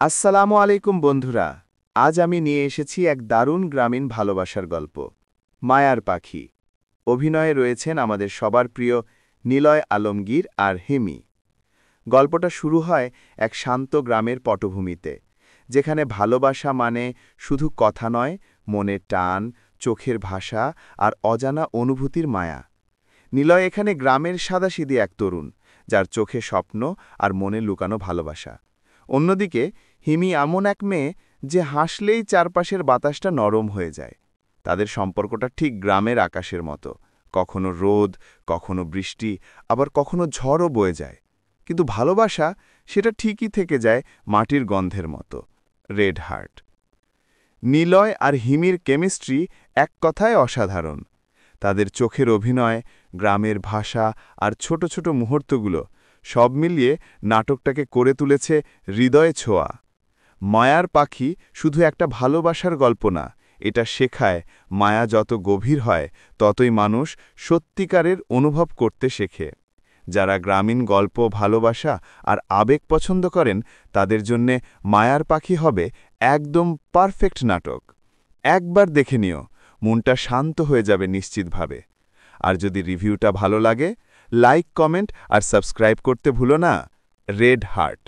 আসসালামু আলাইকুম বন্ধুরা। আজ আমি নিয়ে এসেছি এক দারুণ গ্রামীণ ভালোবাসার গল্প, মায়ার পাখি। অভিনয়ে রয়েছেন আমাদের সবার প্রিয় নিলয় আলমগীর আর হিমি। গল্পটা শুরু হয় এক শান্ত গ্রামের পটভূমিতে, যেখানে ভালোবাসা মানে শুধু কথা নয়, মনের টান, চোখের ভাষা আর অজানা অনুভূতির মায়া। নিলয় এখানে গ্রামের সাদাসিধে এক তরুণ, যার চোখে স্বপ্ন আর মনে লুকানো ভালোবাসা। অন্যদিকে হিমি এমন এক মেয়ে যে হাসলেই চারপাশের বাতাসটা নরম হয়ে যায়। তাদের সম্পর্কটা ঠিক গ্রামের আকাশের মতো, কখনো রোদ, কখনো বৃষ্টি, আবার কখনো ঝড়ও বয়ে যায়। কিন্তু ভালোবাসা, সেটা ঠিকই থেকে যায় মাটির গন্ধের মতো, রেড হার্ট। নিলয় আর হিমির কেমিস্ট্রি এক কথায় অসাধারণ। তাদের চোখের অভিনয়, গ্রামের ভাষা আর ছোট ছোট মুহূর্তগুলো সব মিলিয়ে নাটকটাকে করে তুলেছে হৃদয়ে ছোঁয়া। মায়ার পাখি শুধু একটা ভালোবাসার গল্প না, এটা শেখায় মায়া যত গভীর হয় ততই মানুষ সত্যিকারের অনুভব করতে শেখে। যারা গ্রামীণ গল্প, ভালোবাসা আর আবেগ পছন্দ করেন, তাদের জন্যে মায়ার পাখি হবে একদম পারফেক্ট নাটক। একবার দেখে নিও, মনটা শান্ত হয়ে যাবে নিশ্চিতভাবে। আর যদি রিভিউটা ভালো লাগে, লাইক, কমেন্ট আর সাবস্ক্রাইব করতে ভুলো না। Red heart.